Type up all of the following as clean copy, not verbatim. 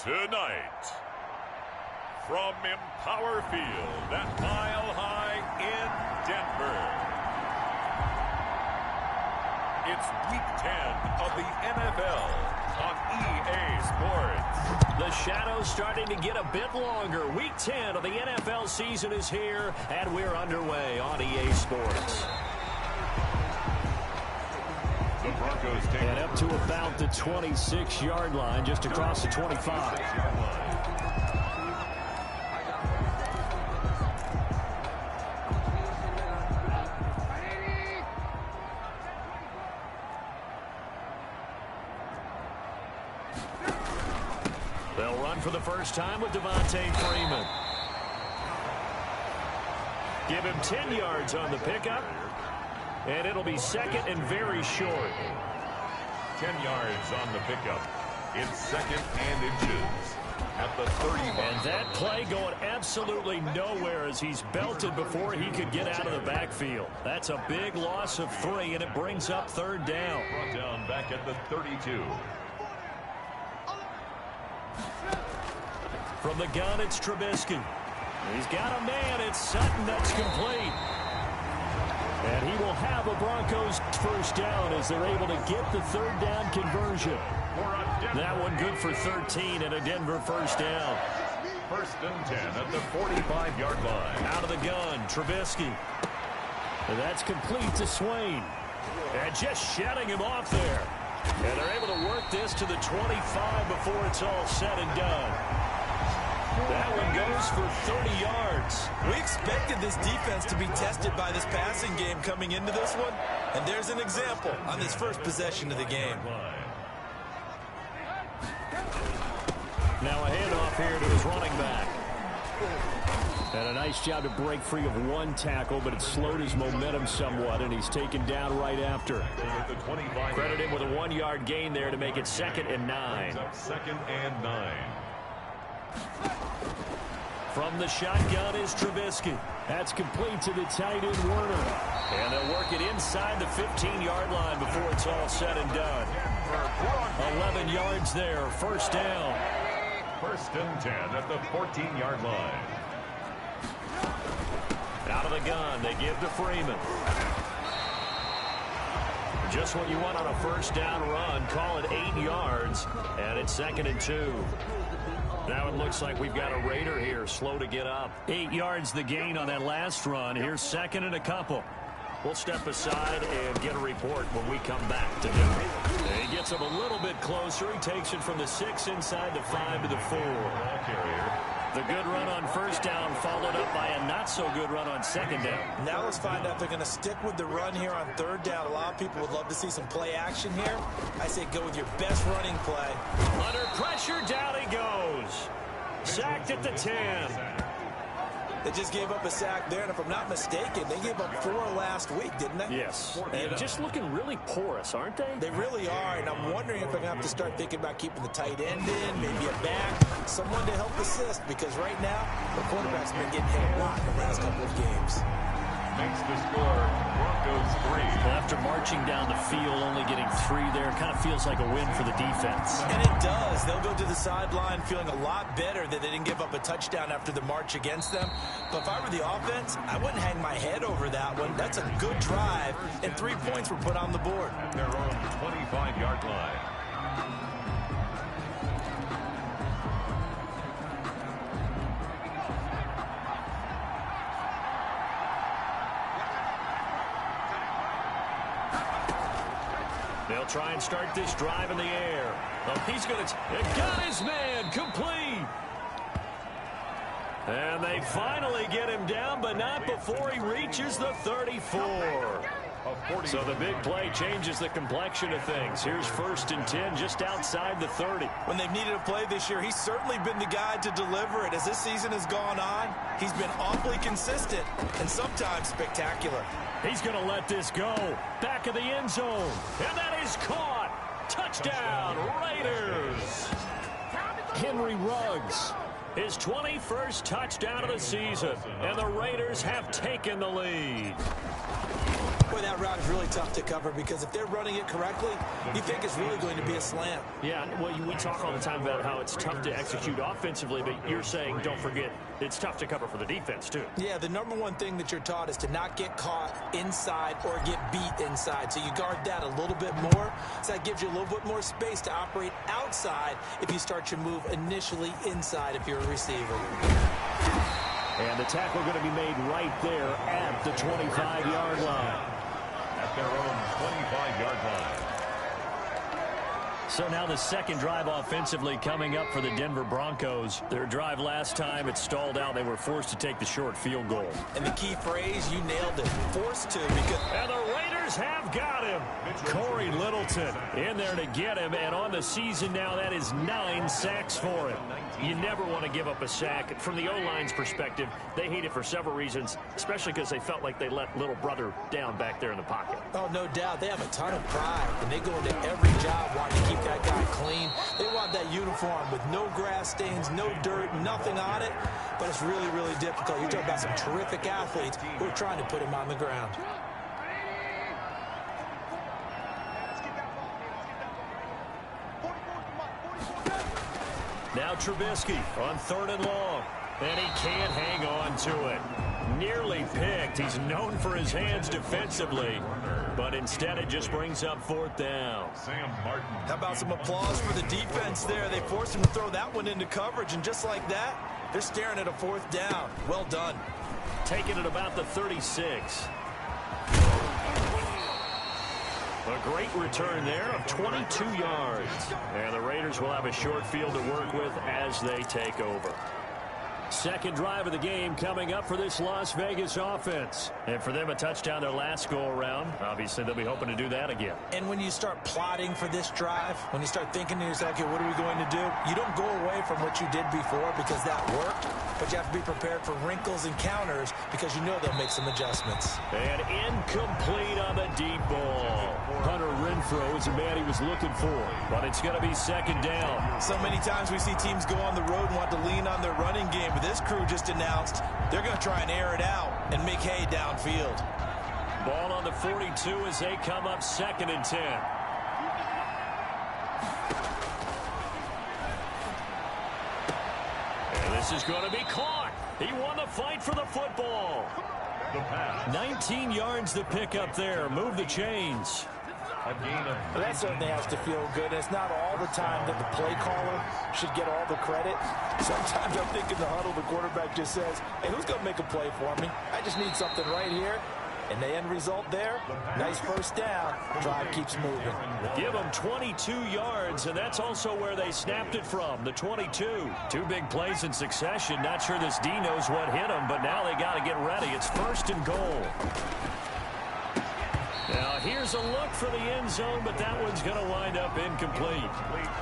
Tonight, from Empower Field at Mile High in Denver, it's Week 10 of the NFL on EA Sports. The shadow's starting to get a bit longer. Week 10 of the NFL season is here, and we're underway on EA Sports. The Broncos take and up to about the 26-yard line, just across the 25. They'll run for the first time with Devontae Freeman. Give him 10 yards on the pickup. And it'll be second and very short. 10 yards on the pickup. It's second and inches at the 35. And that play going absolutely nowhere as he's belted before he could get out of the backfield. That's a big loss of 3, and it brings up third down. Brought down back at the 32. From the gun, it's Trubisky. He's got a man. It's Sutton that's complete. And he will have a Broncos first down as they're able to get the third down conversion. That one good for 13 and a Denver first down. First and 10 at the 45-yard line. Out of the gun, Trubisky. And that's complete to Swain. And just shutting him off there. And they're able to work this to the 25 before it's all said and done. That one goes for 30 yards. We expected this defense to be tested by this passing game coming into this one. And there's an example on this first possession of the game. Now a handoff here to his running back. And a nice job to break free of one tackle, but it slowed his momentum somewhat, and he's taken down right after. Credit him with a 1-yard gain there to make it second and 9. Second and 9. From the shotgun is Trubisky. That's complete to the tight end, Werner. And they'll work it inside the 15-yard line before it's all said and done. 11 yards there, first down. First and 10 at the 14-yard line. Out of the gun, they give to Freeman. Just what you want on a first down run. Call it 8 yards, and it's second and 2. Now it looks like we've got a Raider here, slow to get up. 8 yards the gain on that last run. Here's second and a couple. We'll step aside and get a report when we come back to Denver. He gets him a little bit closer. He takes it from the 6 inside the 5 to the 4. The good run on first down followed up by a not-so-good run on second down. Now let's find out if they're going to stick with the run here on third down. A lot of people would love to see some play action here. I say go with your best running play. Under pressure, down he goes. Sacked at the 10. They just gave up a sack there, and if I'm not mistaken, they gave up 4 last week, didn't they? Yes. And just looking really porous, aren't they? They really are, and I'm wondering if they're going to have to start thinking about keeping the tight end in, maybe a back, someone to help assist, because right now, the quarterback's been getting hit a lot in the last couple of games. Makes the score, Broncos 3. Well, after marching down the field, only getting 3 there, kind of feels like a win for the defense. And it does. They'll go to the sideline feeling a lot better that they didn't give up a touchdown after the march against them. But if I were the offense, I wouldn't hang my head over that one. That's a good drive, and 3 points were put on the board. At their own 25-yard line. They'll try and start this drive in the air. Oh, he's going to... got his man complete. And they finally get him down, but not before he reaches the 34. So the big play changes the complexion of things. Here's first and 10 just outside the 30. When they've needed a play this year, he's certainly been the guy to deliver it. As this season has gone on, he's been awfully consistent and sometimes spectacular. He's going to let this go. Back of the end zone. And that is caught. Touchdown, Raiders. Henry Ruggs. His 21st touchdown of the season. And the Raiders have taken the lead. Boy, that route is really tough to cover because if they're running it correctly, you think it's really going to be a slant. Yeah, well, we talk all the time about how it's tough to execute offensively, but you're saying, don't forget, it's tough to cover for the defense, too. Yeah, the number one thing that you're taught is to not get caught inside or get beat inside. So you guard that a little bit more. So that gives you a little bit more space to operate outside if you start your move initially inside if you're a receiver. And the tackle going to be made right there at the 25-yard line. At their own 25-yard line. So now the second drive offensively coming up for the Denver Broncos. Their drive last time, it stalled out. They were forced to take the short field goal. And the key phrase, you nailed it, forced to. Because and the Raiders have got him. Corey Littleton in there to get him. And on the season now, that is 9 sacks for him. You never want to give up a sack. From the O-line's perspective, they hate it for several reasons, especially because they felt like they let little brother down back there in the pocket. Oh, no doubt. They have a ton of pride, and they go into every job wanting to keep that guy clean. They want that uniform with no grass stains, no dirt, nothing on it, but it's really, really difficult. You're talking about some terrific athletes who are trying to put him on the ground. Now Trubisky on 3rd and long, and he can't hang on to it. Nearly picked. He's known for his hands defensively, but instead it just brings up 4th down. Sam Martin. How about some applause for the defense there? They forced him to throw that one into coverage, and just like that, they're staring at a 4th down. Well done. Taking it about the 36. A great return there of 22 yards. And the Raiders will have a short field to work with as they take over. Second drive of the game coming up for this Las Vegas offense. And for them, a touchdown their last go-around. Obviously, they'll be hoping to do that again. And when you start plotting for this drive, when you start thinking to yourself, okay, what are we going to do? You don't go away from what you did before because that worked, but you have to be prepared for wrinkles and counters because you know they'll make some adjustments. And incomplete on the deep ball. Hunter Renfrow is the man he was looking for, but it's going to be 2nd down. So many times we see teams go on the road and want to lean on their running game. This crew just announced they're going to try and air it out and make hay downfield. Ball on the 42 as they come up 2nd and 10. And this is going to be caught. He won the fight for the football. The pass. 19 yards to pick up there. Move the chains. A gain of Well, that certainly has to feel good. It's not all the time that the play caller should get all the credit. Sometimes I'm thinking the huddle, the quarterback just says, hey, who's going to make a play for me? I just need something right here. And the end result there, nice 1st down. Drive keeps moving. Give them 22 yards, and that's also where they snapped it from, the 22. 2 big plays in succession. Not sure this D knows what hit him, but now they got to get ready. It's 1st and goal. Now, here's a look for the end zone, but that one's going to wind up incomplete.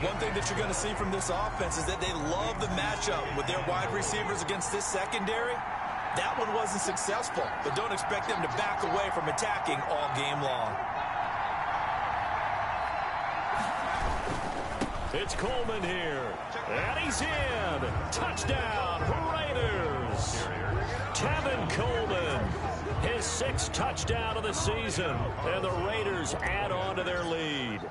One thing that you're going to see from this offense is that they love the matchup with their wide receivers against this secondary. That one wasn't successful, but don't expect them to back away from attacking all game long. It's Coleman here, and he's in. Touchdown, Raiders. Tevin Coleman, his 6th touchdown of the season, and the Raiders add on to their lead.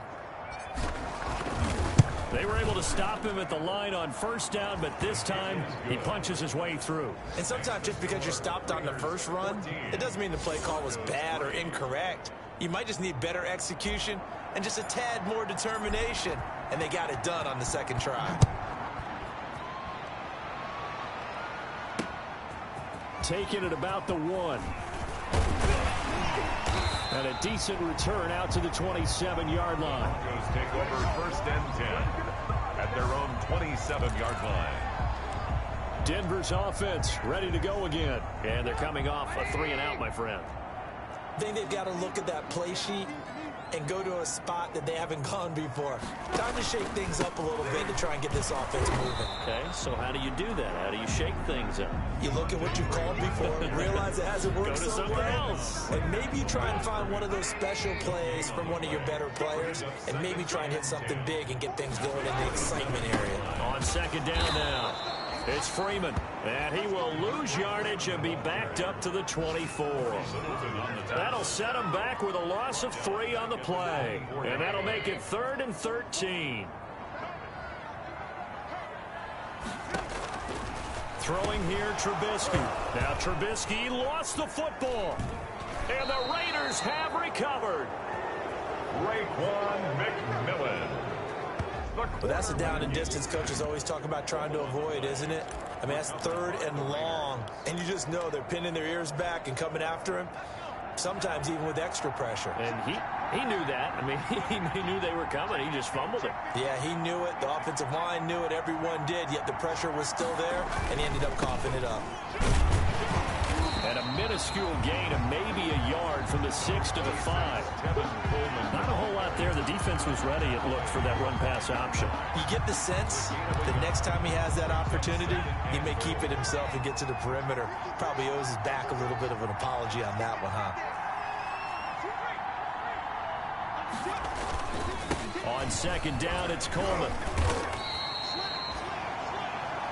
They were able to stop him at the line on 1st down, but this time he punches his way through. And sometimes just because you're stopped on the first run, it doesn't mean the play call was bad or incorrect. You might just need better execution and just a tad more determination, and they got it done on the 2nd try. Taking it about the 1. And a decent return out to the 27-yard line. Broncos take over 1st and 10 at their own 27-yard line. Denver's offense ready to go again. And they're coming off a 3-and-out, my friend. I think they've got to look at that play sheet and go to a spot that they haven't gone before. Time to shake things up a little bit to try and get this offense moving. Okay, so how do you do that? How do you shake things up? You look at what you've called before and realize it hasn't worked Go to so something well. else. And maybe you try and find one of those special plays from one of your better players and maybe try and hit something big and get things going in the excitement area. On 2nd down now. It's Freeman, and he will lose yardage and be backed up to the 24. That'll set him back with a loss of 3 on the play, and that'll make it 3rd and 13. Throwing here, Trubisky. Now Trubisky lost the football, and the Raiders have recovered. Raekwon McMillan. Well, that's a down and distance coaches always talk about trying to avoid, isn't it? I mean, that's 3rd and long, and you just know they're pinning their ears back and coming after him, sometimes even with extra pressure. And he knew that. I mean, he knew they were coming. He just fumbled it. Yeah, he knew it. The offensive line knew it. Everyone did, yet the pressure was still there, and he ended up coughing it up. And a minuscule gain of maybe a yard from the 6 to the 5. Not a whole lot there. The defense was ready, it looked, for that run-pass option. You get the sense that next time he has that opportunity, he may keep it himself and get to the perimeter. Probably owes his back a little bit of an apology on that one, huh? On 2nd down, it's Coleman.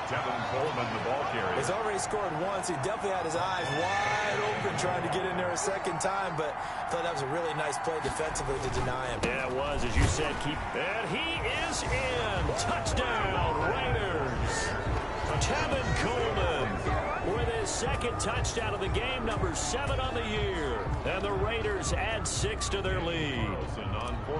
Tevin Coleman, the ball carrier. He's already scored once. He definitely had his eyes wide open trying to get in there a second time, but I thought that was a really nice play defensively to deny him. Yeah, it was, as you said, and he is in. Touchdown, Raiders. Tevin Coleman with his 2nd touchdown of the game, number 7 on the year. And the Raiders add 6 to their lead.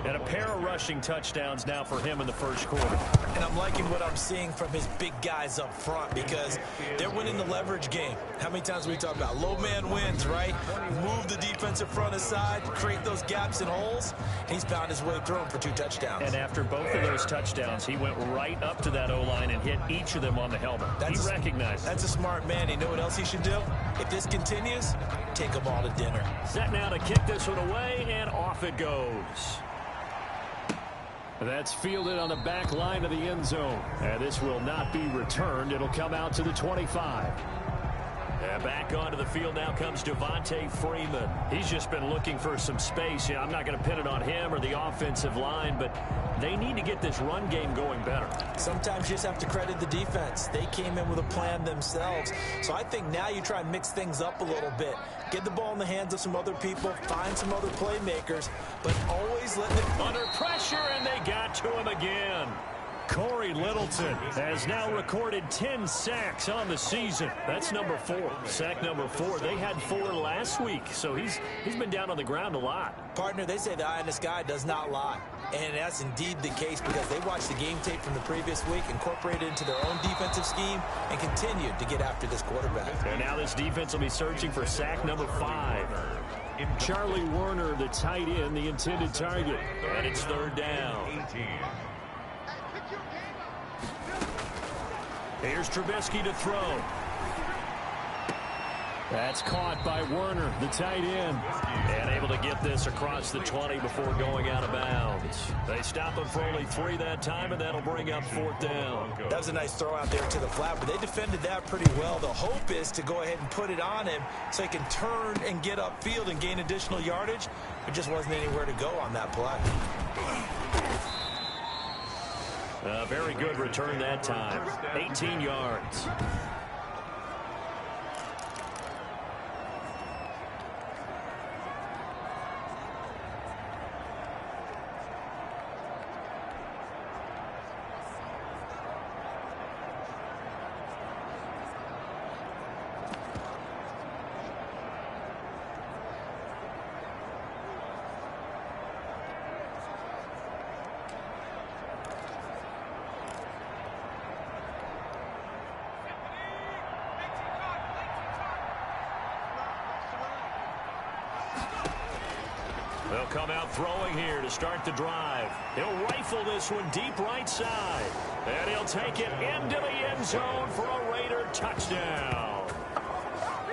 And a pair of rushing touchdowns now for him in the 1st quarter. And I'm liking what I'm seeing from his big guys up front because they're winning the leverage game. How many times we talk about low man wins, right? Move the defensive front aside, create those gaps and holes. He's found his way through them for 2 touchdowns. And after both of those touchdowns, he went right up to that O-line and hit each of them on the helmet. He recognized. That's a smart man. You know what else he should do? If this continues, take them all to dinner. Set now to kick this one away, and off it goes. That's fielded on the back line of the end zone. And this will not be returned. It'll come out to the 25. And back onto the field now comes Devontae Freeman. He's just been looking for some space. Yeah, I'm not going to pin it on him or the offensive line, but they need to get this run game going better. Sometimes you just have to credit the defense. They came in with a plan themselves. So I think now you try and mix things up a little bit. Get the ball in the hands of some other people, find some other playmakers, but always let them under pressure, and they got to him again. Corey Littleton has now recorded 10 sacks on the season. That's number 4. Sack number 4. They had 4 last week, so he's been down on the ground a lot. Partner, they say the eye in the sky does not lie. And that's indeed the case because they watched the game tape from the previous week, incorporated it into their own defensive scheme, and continued to get after this quarterback. And now this defense will be searching for sack number 5. Charlie Werner, the tight end, the intended target. And it's 3rd down. Here's Trubisky to throw. That's caught by Werner, the tight end. And able to get this across the 20 before going out of bounds. They stop him for only 3 that time, and that'll bring up 4th down. That was a nice throw out there to the flat, but they defended that pretty well. The hope is to go ahead and put it on him so he can turn and get upfield and gain additional yardage. There just wasn't anywhere to go on that play. A very good return that time. 18 yards. They'll come out throwing here to start the drive. He'll rifle this one deep right side. And he'll take it into the end zone for a Raider touchdown.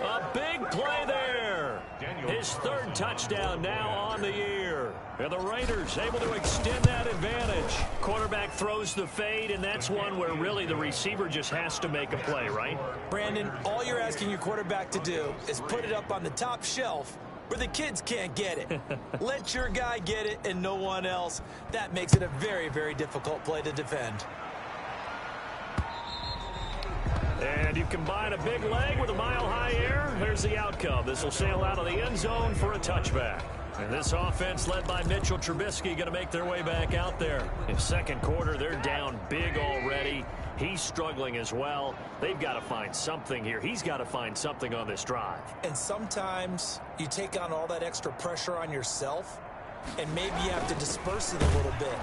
A big play there. His 3rd touchdown now on the year. And the Raiders able to extend that advantage. Quarterback throws the fade, and that's one where really the receiver just has to make a play, right? Brandon, all you're asking your quarterback to do is put it up on the top shelf where the kids can't get it. Let your guy get it and no one else. That makes it a very, very difficult play to defend. And you combine a big leg with a mile-high air, here's the outcome. This will sail out of the end zone for a touchback. And this offense led by Mitchell Trubisky going to make their way back out there. In second quarter, they're down big already. He's struggling as well. They've got to find something here. He's got to find something on this drive. And sometimes you take on all that extra pressure on yourself, and maybe you have to disperse it a little bit.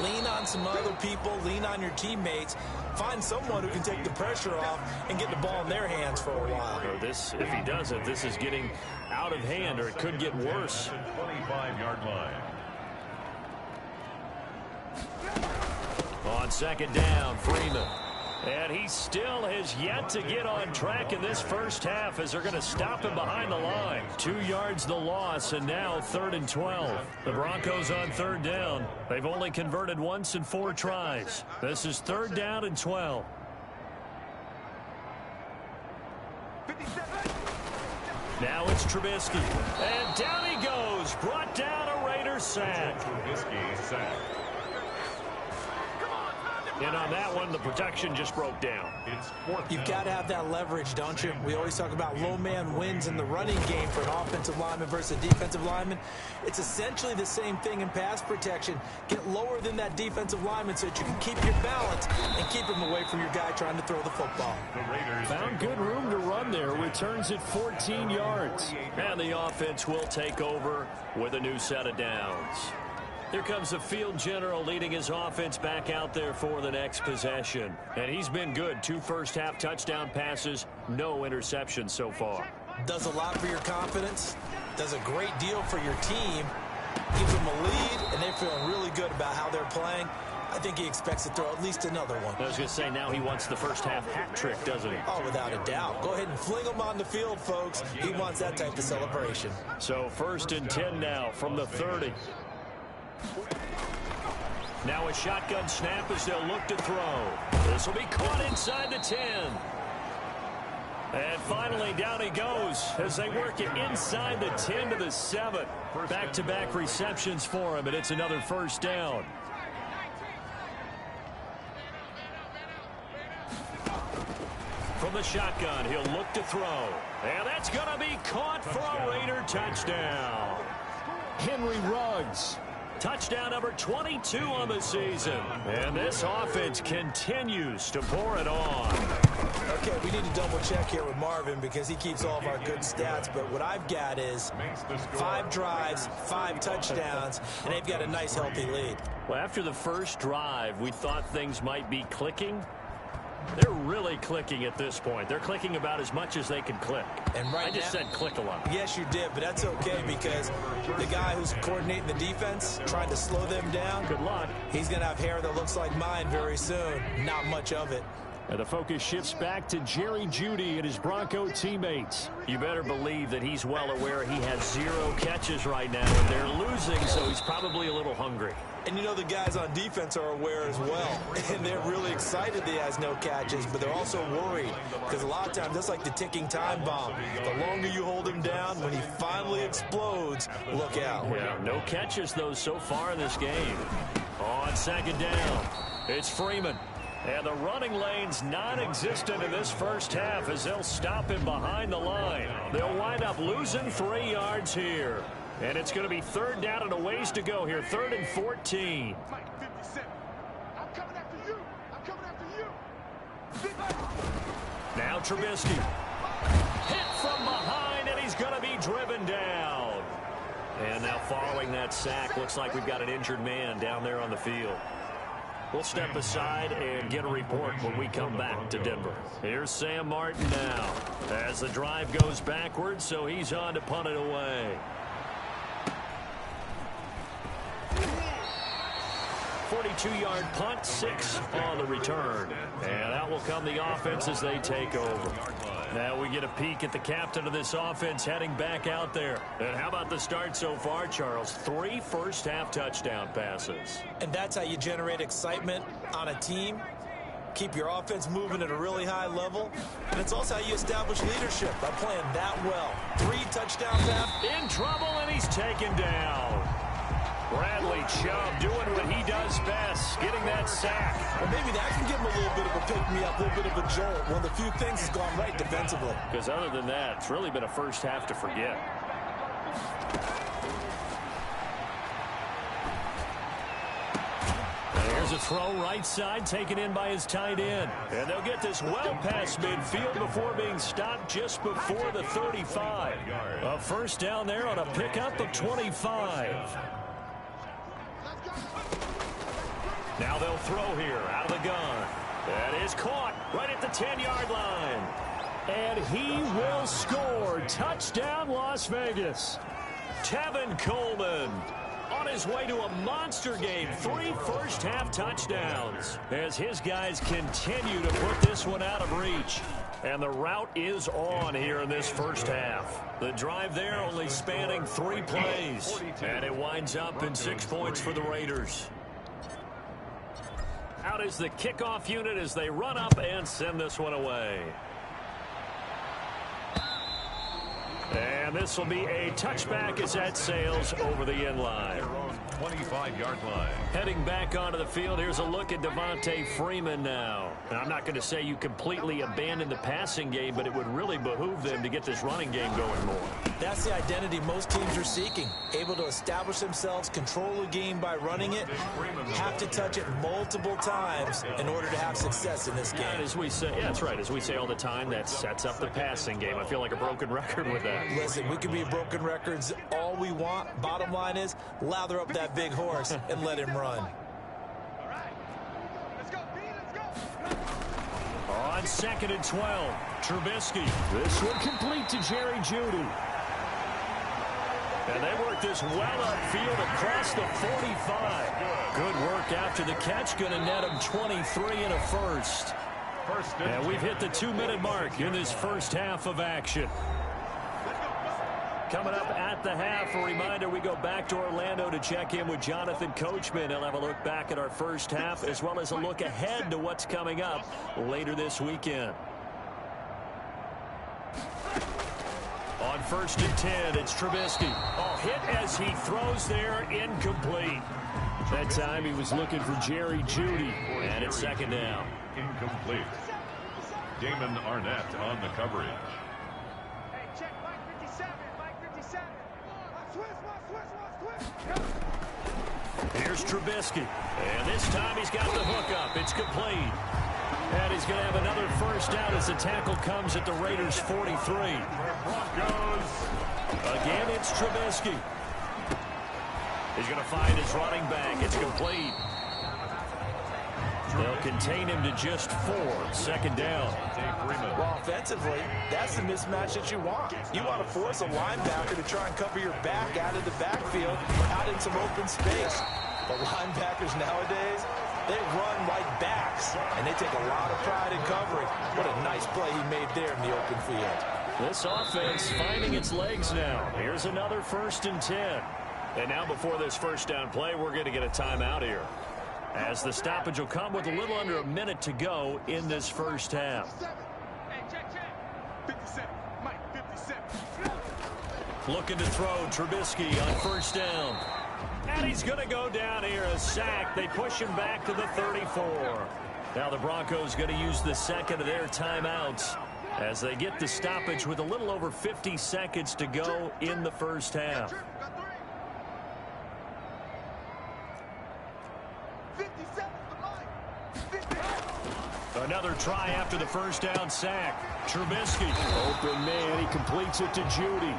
Lean on some other people, lean on your teammates, find someone who can take the pressure off and get the ball in their hands for a while. This, if he doesn't, this is getting out of hand, or it could get worse. 25-yard line. On second down, Freeman. And he still has yet to get on track in this first half as they're going to stop him behind the line. 2 yards the loss, and now 3rd and 12. The Broncos on third down. They've only converted once in 4 tries. This is 3rd down and 12. Now it's Trubisky. And down he goes. Brought down a Raiders sack. Trubisky sack. And on that one, the protection just broke down. It's 4th You've got to have that leverage, don't you? We always talk about low man wins in the running game for an offensive lineman versus a defensive lineman. It's essentially the same thing in pass protection. Get lower than that defensive lineman so that you can keep your balance and keep him away from your guy trying to throw the football. The Raiders found good room to run there. Returns it 14 yards. And the offense will take over with a new set of downs. Here comes the field general leading his offense back out there for the next possession. And he's been good. 2 first-half touchdown passes, no interceptions so far. Does a lot for your confidence, does a great deal for your team, gives them a lead, and they're feeling really good about how they're playing. I think he expects to throw at least another one. I was going to say, now he wants the first-half hat trick, doesn't he? Oh, without a doubt. Go ahead and fling him on the field, folks. He wants that type of celebration. So 1st and 10 now from the 30. Now a shotgun snap as they'll look to throw. This will be caught inside the 10. And finally down he goes as they work it inside the 10 to the 7. Back-to-back receptions for him, and it's another first down. From the shotgun, he'll look to throw. And that's going to be caught for a Raider touchdown. Henry Ruggs. Touchdown number 22 on the season. And this offense continues to pour it on. Okay, we need to double check here with Marvin because he keeps all of our good stats. But what I've got is 5 drives, 5 touchdowns, and they've got a nice, healthy lead. Well, after the first drive, we thought things might be clicking. They're really clicking at this point. They're clicking about as much as they can click. And right I just said click a lot. Yes, you did, but that's okay because the guy who's coordinating the defense, trying to slow them down, good luck. He's going to have hair that looks like mine very soon. Not much of it. And the focus shifts back to Jerry Jeudy and his Bronco teammates. You better believe that he's well aware he has 0 catches right now, and they're losing, so he's probably a little hungry. And you know the guys on defense are aware as well. And they're really excited that he has no catches, but they're also worried. Because a lot of times that's like the ticking time bomb. The longer you hold him down, when he finally explodes, look out. Yeah, no catches, though, so far in this game. On second down, it's Freeman. And the running lane's non-existent in this first half as they'll stop him behind the line. They'll wind up losing 3 yards here. And it's going to be 3rd down and a ways to go here. 3rd and 14. Now Trubisky. Hit from behind, and he's going to be driven down. And now following that sack, looks like we've got an injured man down there on the field. We'll step aside and get a report when we come back to Denver. Here's Sam Martin now as the drive goes backwards, so he's on to punt it away. 42-yard punt, 6 on the return. And out will come the offense as they take over. Now we get a peek at the captain of this offense heading back out there. And how about the start so far, Charles? 3 first-half touchdown passes. And that's how you generate excitement on a team. Keep your offense moving at a really high level. And it's also how you establish leadership by playing that well. 3 touchdown passes. In trouble, and he's taken down. Bradley Chubb doing what he does best, getting that sack. Well, maybe that can give him a little bit of a pick me up, a little bit of a jolt. One of the few things that's gone right defensively. Because other than that, it's really been a first half to forget. Here's a throw right side, taken in by his tight end. And they'll get this well past midfield before being stopped just before the 35. A first down there on a pickup of 25. Now they'll throw here out of the gun. That is caught right at the 10-yard line. And he will score. Touchdown, Las Vegas. Tevin Coleman on his way to a monster game. 3 first-half touchdowns as his guys continue to put this one out of reach. And the route is on here in this first half. The drive there only spanning 3 plays. And it winds up in 6 points for the Raiders. Out is the kickoff unit as they run up and send this one away. And this will be a touchback as that sails over the end line. 25-yard line. Heading back onto the field, here's a look at Devontae Freeman now. And I'm not going to say you completely abandon the passing game, but it would really behoove them to get this running game going more. That's the identity most teams are seeking. Able to establish themselves, control the game by running it, have to touch it multiple times in order to have success in this game. And as we say, yeah, that's right. As we say all the time, that sets up the passing game. I feel like a broken record with that. Listen, we can be broken records all we want. Bottom line is, lather up that big horse and let him run. On 2nd and 12, Trubisky. This one complete to Jerry Jeudy. And they work this well upfield across the 45. Good work after the catch. Going to net him 23 and a first. And we've hit the 2-minute mark in this first half of action. Coming up at the half, a reminder, we go back to Orlando to check in with Jonathan Coachman. He'll have a look back at our first half as well as a look ahead to what's coming up later this weekend. On 1st and 10, it's Trubisky. Oh, hit as he throws there, incomplete. That time he was looking for Jerry Jeudy, and it's 2nd down. Incomplete. Damon Arnett on the coverage. Here's Trubisky. And this time he's got the hook up. It's complete. And he's going to have another first down as the tackle comes at the Raiders' 43. Again, it's Trubisky. He's going to find his running back. It's complete. They'll contain him to just 4. 2nd down. Well, offensively, that's the mismatch that you want. You want to force a linebacker to try and cover your back out of the backfield, out in some open space. But linebackers nowadays, they run like backs, and they take a lot of pride in covering. What a nice play he made there in the open field. This offense finding its legs now. Here's another 1st and 10. And now before this first down play, we're going to get a timeout here, as the stoppage will come with a little under a minute to go in this first half. Looking to throw, Trubisky on 1st down. And he's going to go down here, a sack. They push him back to the 34. Now the Broncos going to use the 2nd of their timeouts as they get the stoppage with a little over 50 seconds to go in the first half. Another try after the first down sack. Trubisky, open man, he completes it to Jeudy.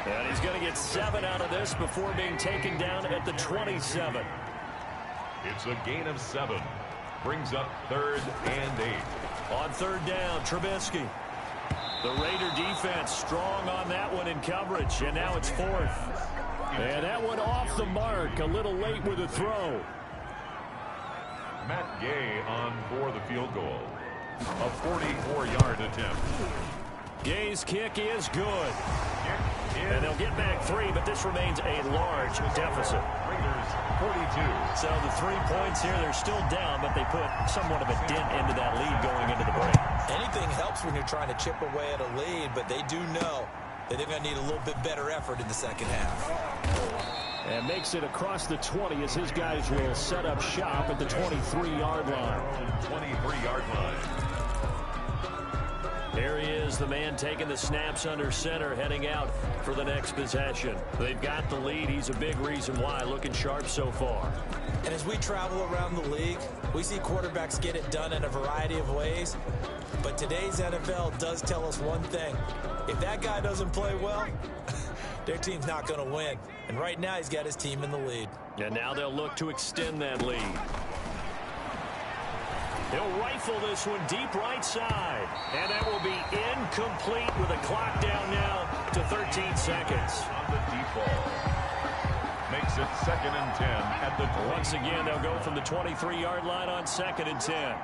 And he's going to get 7 out of this before being taken down at the 27. It's a gain of 7. Brings up 3rd and 8. On 3rd down, Trubisky. The Raider defense strong on that one in coverage, and now it's 4th. And that one off the mark, a little late with a throw. Matt Gay on for the field goal. A 44-yard attempt. Gay's kick is good. And they'll get back 3, but this remains a large deficit. Raiders 42. So the 3 points here, they're still down, but they put somewhat of a dent into that lead going into the break. Anything helps when you're trying to chip away at a lead, but they do know that they're going to need a little bit better effort in the second half. And makes it across the 20 as his guys will set up shop at the 23-yard line. 23-yard line. There he is, the man taking the snaps under center, heading out for the next possession. They've got the lead. He's a big reason why, looking sharp so far. And as we travel around the league, we see quarterbacks get it done in a variety of ways. But today's NFL does tell us one thing. If that guy doesn't play well, their team's not going to win. And right now, he's got his team in the lead. And now they'll look to extend that lead. He'll rifle this one deep right side. And that will be incomplete with a clock down now to 13 seconds. On the deep ball. Makes it 2nd and 10 at the 20. Once again, they'll go from the 23-yard line on 2nd and 10.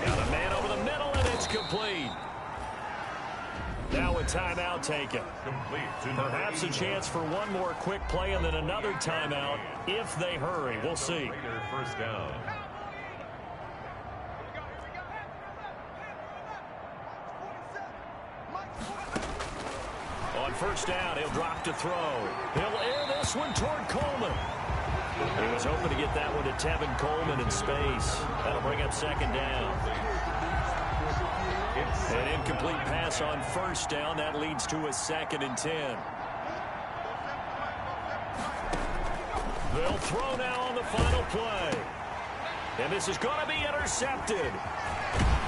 Got a man over the middle, and it's complete. Now a timeout taken. Perhaps a chance for one more quick play and then another timeout if they hurry. We'll see. Raider first down. On first down, he'll drop to throw. He'll air this one toward Coleman. He was hoping to get that one to Tevin Coleman in space. That'll bring up 2nd down. An incomplete pass on first down. That leads to a 2nd and 10. They'll throw now on the final play. And this is going to be intercepted.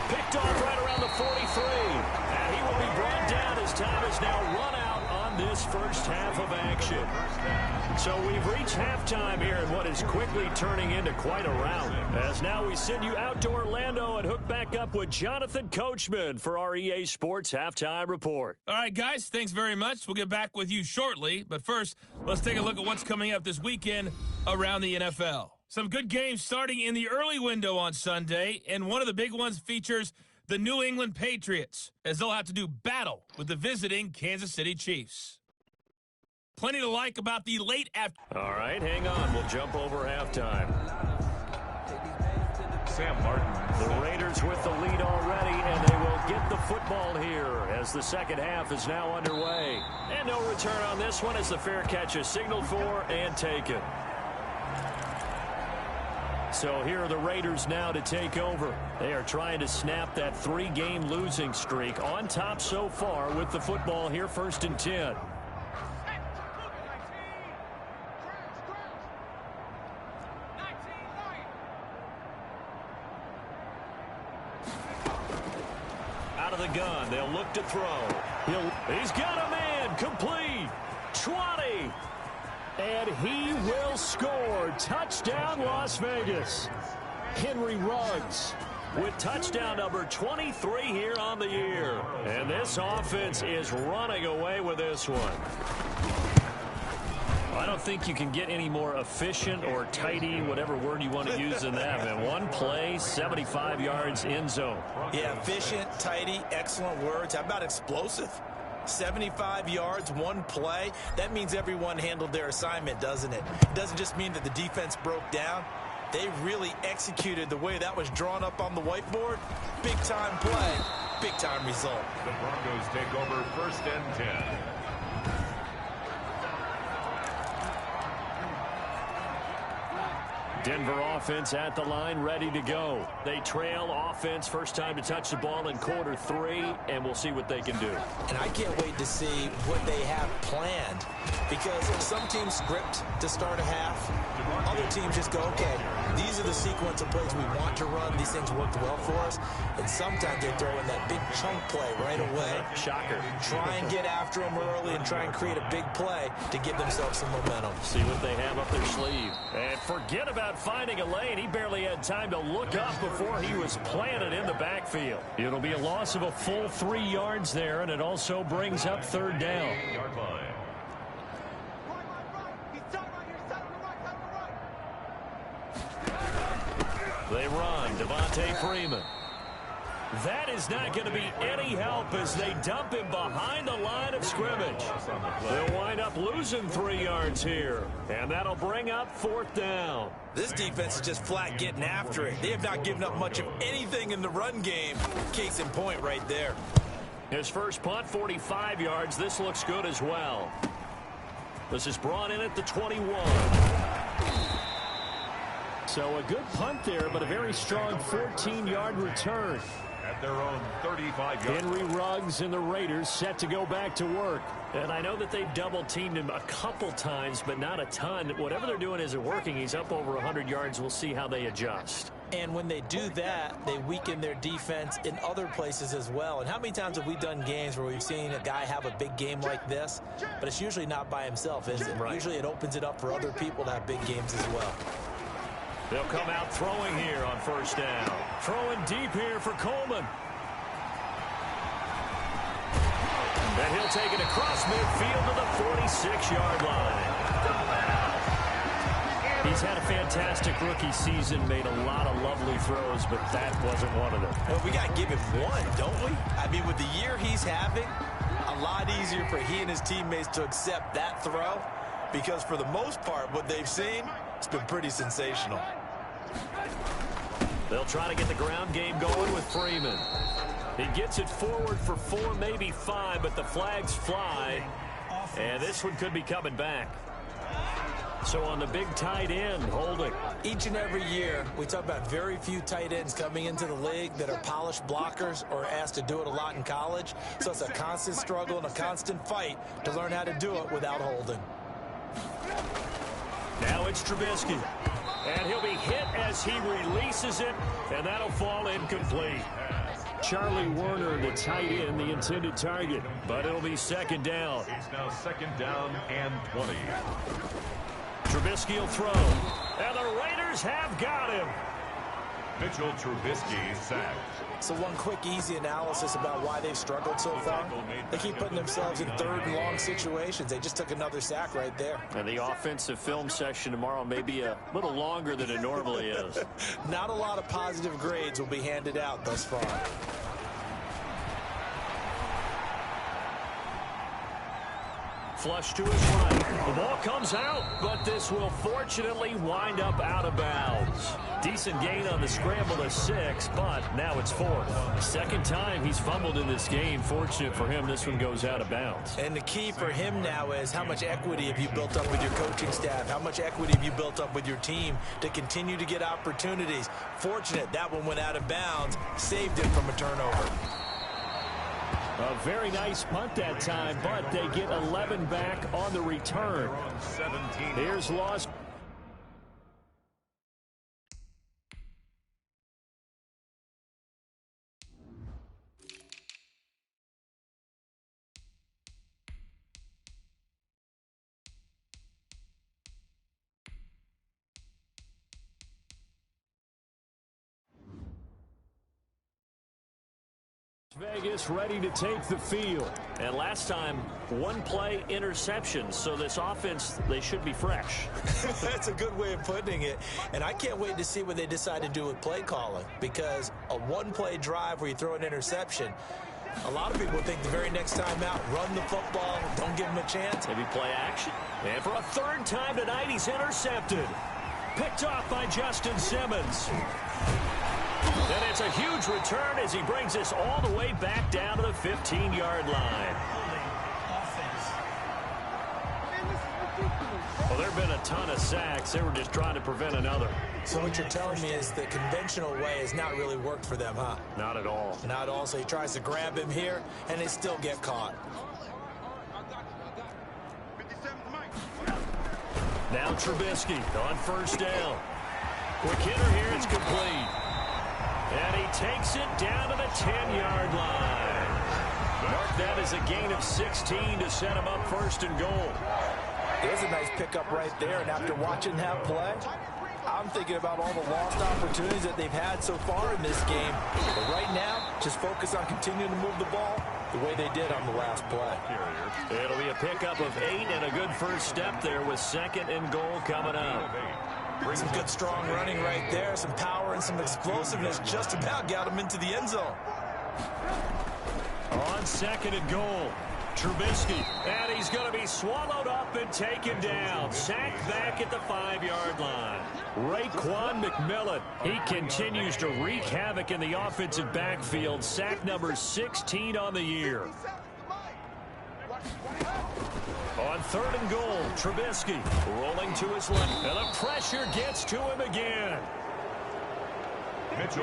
Picked off right around the 43. And he will be brought down as time is now run out on this first half of action. So we've reached halftime here in what is quickly turning into quite a rout. As now we send you out to Orlando and hook back up with Jonathan Coachman for our EA Sports Halftime Report. All right, guys, thanks very much. We'll get back with you shortly. But first, let's take a look at what's coming up this weekend around the NFL. Some good games starting in the early window on Sunday, and one of the big ones features the New England Patriots, as they'll have to do battle with the visiting Kansas City Chiefs. Plenty to like about the late after. All right, hang on. We'll jump over halftime. Sam Martin. The Raiders with the lead already, and they will get the football here as the second half is now underway. And no return on this one as the fair catch is signaled for and taken. So here are the Raiders now to take over. They are trying to snap that 3-game losing streak on top so far with the football here, 1st and 10. Out of the gun, they'll look to throw. He's got a man, complete, 20. And he will score. Touchdown, Las Vegas. Henry Ruggs with touchdown number 23 here on the year. And this offense is running away with this one. I don't think you can get any more efficient or tidy, whatever word you want to use in that. And one play, 75 yards in zone. Yeah, efficient, tidy, excellent words. How about explosive? 75 yards, one play. That means everyone handled their assignment, doesn't it? It doesn't just mean that the defense broke down. They really executed the way that was drawn up on the whiteboard. Big-time play, big-time result. The Broncos take over 1st and 10. Denver offense at the line, ready to go. They trail offense, first time to touch the ball in quarter 3, and we'll see what they can do. And I can't wait to see what they have planned, because some teams script to start a half. Other teams just go, okay, these are the sequence of plays we want to run. These things worked well for us. And sometimes they throw in that big chunk play right away. Shocker. Try and get after them early and try and create a big play to give themselves some momentum. See what they have up their sleeve. And forget about finding a lane. He barely had time to look up before he was planted in the backfield. It'll be a loss of a full 3 yards there, and it also brings up 3rd down. They run. Devontae Freeman. That is not going to be any help as they dump him behind the line of scrimmage. They'll wind up losing 3 yards here, and that'll bring up 4th down. This defense is just flat getting after it. They have not given up much of anything in the run game. Case in point right there. His first punt, 45 yards. This looks good as well. This is brought in at the 21. So a good punt there, but a very strong 14-yard return. At their own 35 yards. Henry Ruggs and the Raiders set to go back to work. And I know that they've double-teamed him a couple times, but not a ton. Whatever they're doing isn't working. He's up over 100 yards. We'll see how they adjust. And when they do that, they weaken their defense in other places as well. And how many times have we done games where we've seen a guy have a big game like this, but it's usually not by himself, is it? Right. Usually it opens it up for other people to have big games as well. They'll come out throwing here on 1st down. Throwing deep here for Coleman. And he'll take it across midfield to the 46-yard line. He's had a fantastic rookie season, made a lot of lovely throws, but that wasn't one of them. Well, we got to give him one, don't we? I mean, with the year he's having, a lot easier for he and his teammates to accept that throw, because for the most part, what they've seen, it's been pretty sensational. They'll try to get the ground game going with Freeman. He gets it forward for 4, maybe 5, but the flags fly, and this one could be coming back. So on the big tight end, holding. Each and every year, we talk about very few tight ends coming into the league that are polished blockers or asked to do it a lot in college. So it's a constant struggle and a constant fight to learn how to do it without holding. Now it's Trubisky. And he'll be hit as he releases it, and that'll fall incomplete. Charlie Warner, the tight end, the intended target, but it'll be 2nd down. He's now 2nd down and 20. Trubisky will throw, and the Raiders have got him. Mitchell Trubisky sacked. So one quick, easy analysis about why they've struggled so far. They keep putting themselves in 3rd and long situations. They just took another sack right there. And the offensive film session tomorrow may be a little longer than it normally is. Not a lot of positive grades will be handed out thus far. Flush to his right. The ball comes out, but this will fortunately wind up out of bounds. Decent gain on the scramble to 6, but now it's 4th. 2nd time he's fumbled in this game. Fortunate for him, this one goes out of bounds. And the key for him now is how much equity have you built up with your coaching staff? How much equity have you built up with your team to continue to get opportunities? Fortunate that one went out of bounds, saved him from a turnover. A very nice punt that time, but they get 11 back on the return. Here's loss. Vegas ready to take the field. And last time, 1-play interception. So this offense, they should be fresh. That's a good way of putting it. And I can't wait to see what they decide to do with play calling. Because a 1-play drive where you throw an interception, a lot of people think the very next time out, run the football, don't give them a chance. Maybe play action. And for a 3rd time tonight, he's intercepted. Picked off by Justin Simmons. And it's a huge return as he brings us all the way back down to the 15-yard line. Well, there have been a ton of sacks. They were just trying to prevent another. So what you're telling me is the conventional way has not really worked for them, huh? Not at all. Not at all. So he tries to grab him here, and they still get caught. Now Trubisky on 1st down. Quick hitter here. It's complete. And he takes it down to the 10-yard line. Mark that as a gain of 16 to set him up 1st and goal. There's a nice pickup right there. And after watching that play, I'm thinking about all the lost opportunities that they've had so far in this game. But right now, just focus on continuing to move the ball the way they did on the last play. It'll be a pickup of 8 and a good first step there with 2nd and goal coming up. Some good strong running right there, some power and some explosiveness, just about got him into the end zone. On second and goal, Trubisky. And he's going to be swallowed up and taken down. Sacked back at the 5-yard line. Raekwon McMillan. He continues to wreak havoc in the offensive backfield. Sack number 16 on the year. On third and goal, Trubisky rolling to his left. And the pressure gets to him again.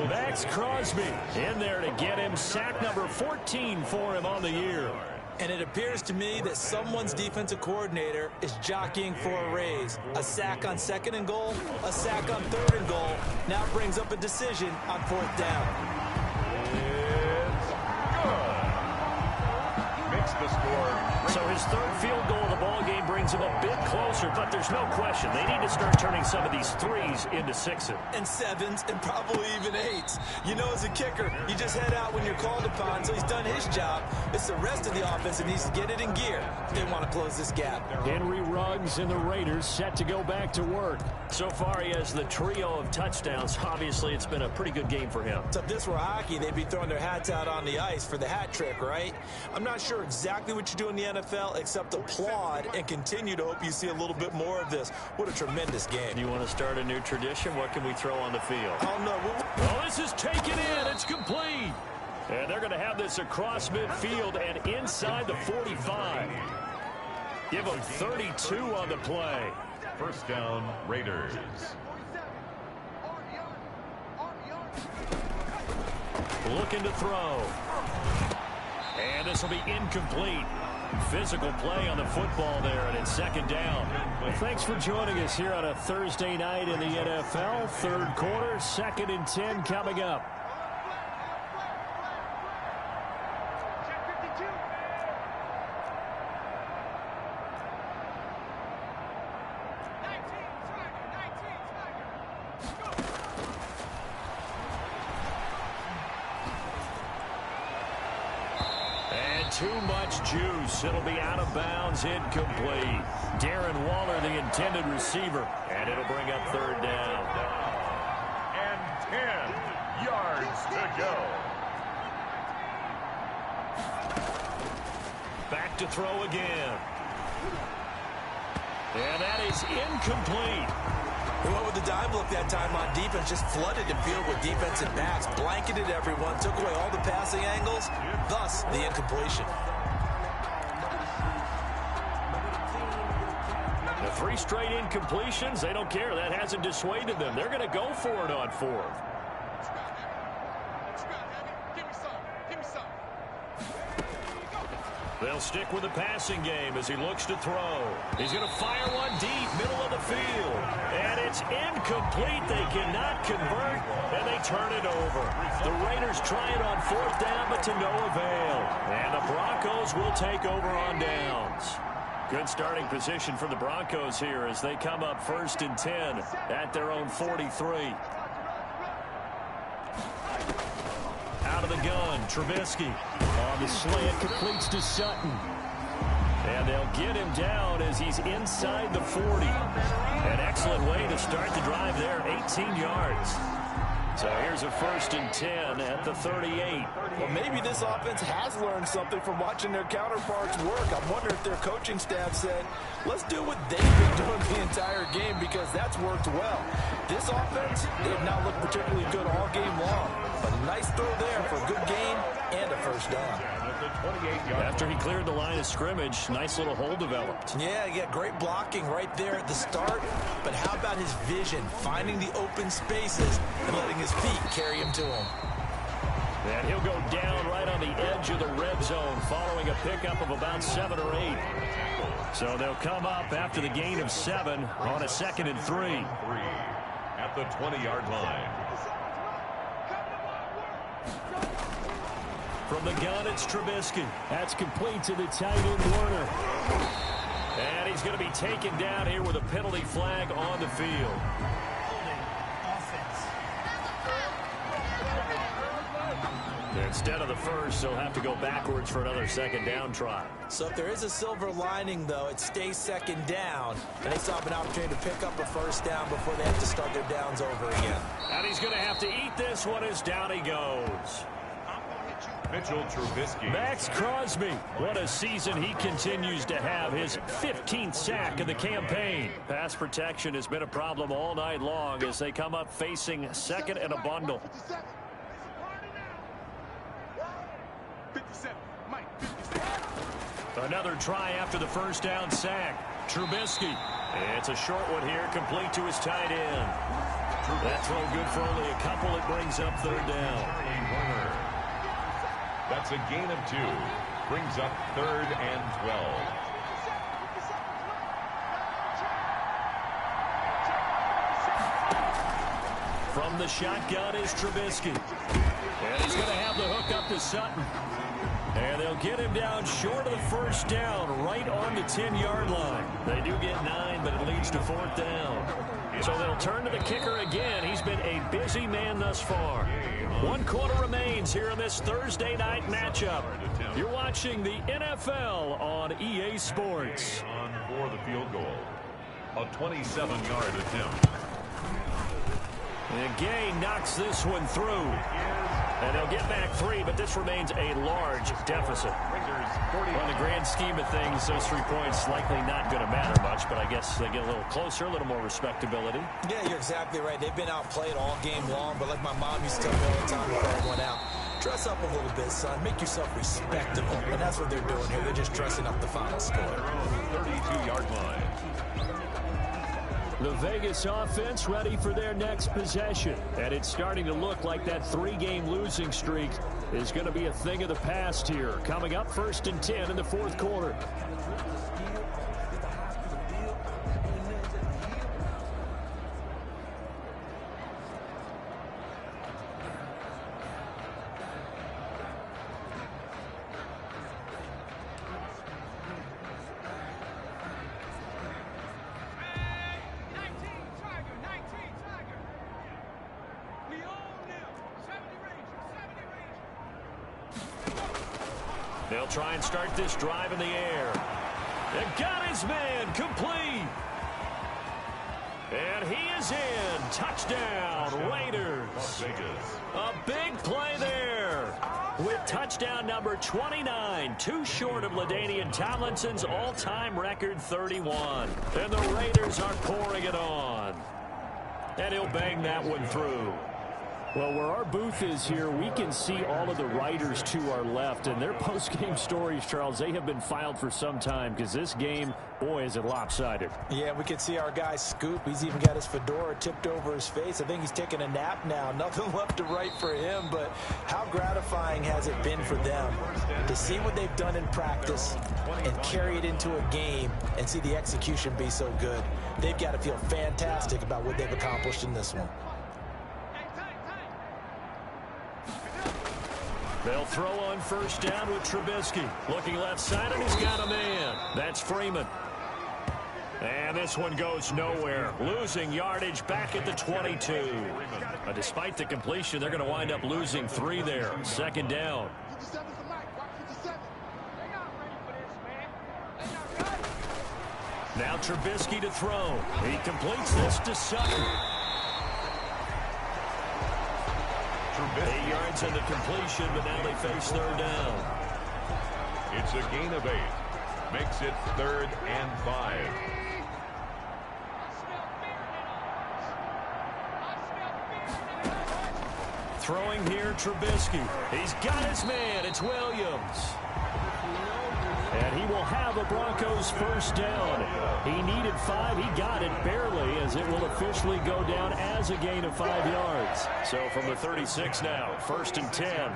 Max Crosby in there to get him sack number 14 for him on the year. And it appears to me that someone's defensive coordinator is jockeying for a raise. A sack on second and goal, a sack on third and goal. Now brings up a decision on fourth down. It's good. Makes the score. So his third field goal of the ball game brings him a bit closer, but there's no question they need to start turning some of these threes into sixes. And sevens, and probably even eights. You know, as a kicker, you just head out when you're called upon, so he's done his job. It's the rest of the offense that needs to get it in gear if they want to close this gap. Henry Ruggs and the Raiders set to go back to work. So far, he has the trio of touchdowns. Obviously, it's been a pretty good game for him. So if this were hockey, they'd be throwing their hats out on the ice for the hat trick, right? I'm not sure exactly what you do in the NFL, except applaud and continue to hope you see a little bit more of this. What a tremendous game. You want to start a new tradition? What can we throw on the field? Oh, no. Well, this is taken in. It's complete. And they're going to have this across midfield and inside the 45. Give them 32 on the play. First down, Raiders. Looking to throw. And this will be incomplete. Physical play on the football there, and it's second down. Well, thanks for joining us here on a Thursday night in the NFL. Third quarter, 2nd and 10 coming up. Too much juice. It'll be out of bounds, incomplete. Darren Waller, the intended receiver. And it'll bring up third down. And 10 yards to go. Back to throw again. And that is incomplete. He went with the dime look that time on defense, just flooded the field with defensive backs, blanketed everyone, took away all the passing angles, thus the incompletion. The 3 straight incompletions, they don't care. That hasn't dissuaded them. They're going to go for it on fourth. They'll stick with the passing game as he looks to throw. He's going to fire one deep, middle of the field. And it's incomplete. They cannot convert, and they turn it over. The Raiders try it on fourth down, but to no avail. And the Broncos will take over on downs. Good starting position for the Broncos here as they come up 1st and 10 at their own 43. Out of the gun, Trubisky on the slant, completes to Sutton. And they'll get him down as he's inside the 40. An excellent way to start the drive there, 18 yards. So here's a 1st and 10 at the 38. Well, maybe this offense has learned something from watching their counterparts work. I wonder if their coaching staff said, let's do what they've been doing the entire game because that's worked well. This offense, they have not looked particularly good all game long. But a nice throw there for a good gain and a first down. After he cleared the line of scrimmage, nice little hole developed. Yeah, great blocking right there at the start. But how about his vision, finding the open spaces and letting his feet carry him to him? And he'll go down right on the edge of the red zone following a pickup of about 7 or 8. So they'll come up after the gain of 7 on a 2nd and 3. At the 20-yard line. From the gun, it's Trubisky. That's complete to the tight end, Warner. And he's going to be taken down here with a penalty flag on the field. Instead of the first, they'll have to go backwards for another 2nd down try. So if there is a silver lining, though, it stays 2nd down, and they still have an opportunity to pick up a first down before they have to start their downs over again. And he's going to have to eat this one as down he goes. Mitchell Trubisky. Max Crosby, what a season he continues to have. His 15th sack of the campaign. Pass protection has been a problem all night long as they come up facing second and a bundle. 57. Mike, 57. Another try after the first down sack. Trubisky. It's a short one here, complete to his tight end. That throw good for only a couple. It brings up third down. That's a gain of 2. Brings up 3rd and 12. From the shotgun is Trubisky. And he's going to have the hook up to Sutton. And they'll get him down short of the first down, right on the 10-yard line. They do get 9, but it leads to 4th down. So they'll turn to the kicker again. He's been a busy man thus far. 1 quarter remains here in this Thursday night matchup. You're watching the NFL on EA Sports. On for the field goal. A 27-yard attempt. And Gay knocks this one through. And they'll get back 3, but this remains a large deficit. On the grand scheme of things, those 3 points likely not going to matter much, but I guess they get a little closer, a little more respectability. Yeah, you're exactly right. They've been outplayed all game long, but like my mom used to tell me all the time before I went out, dress up a little bit, son. Make yourself respectable. And that's what they're doing here. They're just dressing up the final score. 32-yard line. The Vegas offense ready for their next possession. And it's starting to look like that 3-game losing streak is going to be a thing of the past here. Coming up 1st and 10 in the 4th quarter. They'll try and start this drive in the air. They got his man complete. And he is in. Touchdown, Raiders. A big play there. With touchdown number 29, 2 short of LaDainian Tomlinson's all-time record 31. And the Raiders are pouring it on. And he'll bang that one through. Well, where our booth is here, we can see all of the writers to our left. And their post-game stories, Charles, they have been filed for some time because this game, boy, is it lopsided. Yeah, we can see our guy Scoop. He's even got his fedora tipped over his face. I think he's taking a nap now. Nothing left to write for him, but how gratifying has it been for them to see what they've done in practice and carry it into a game and see the execution be so good. They've got to feel fantastic about what they've accomplished in this one. They'll throw on 1st down with Trubisky. Looking left side, and he's got a man. That's Freeman. And this one goes nowhere. Losing yardage back at the 22. Despite the completion, they're going to wind up losing 3 there. 2nd down. Now Trubisky to throw. He completes this to Sutton. 8 yards in the completion, but now they face 3rd down. It's a gain of 8. Makes it 3rd and 5. Throwing here, Trubisky. He's got his man. It's Williams. And he will have a Broncos 1st down. He needed 5. He got it barely, as it will officially go down as a gain of 5 yards. So from the 36 now, 1st and 10.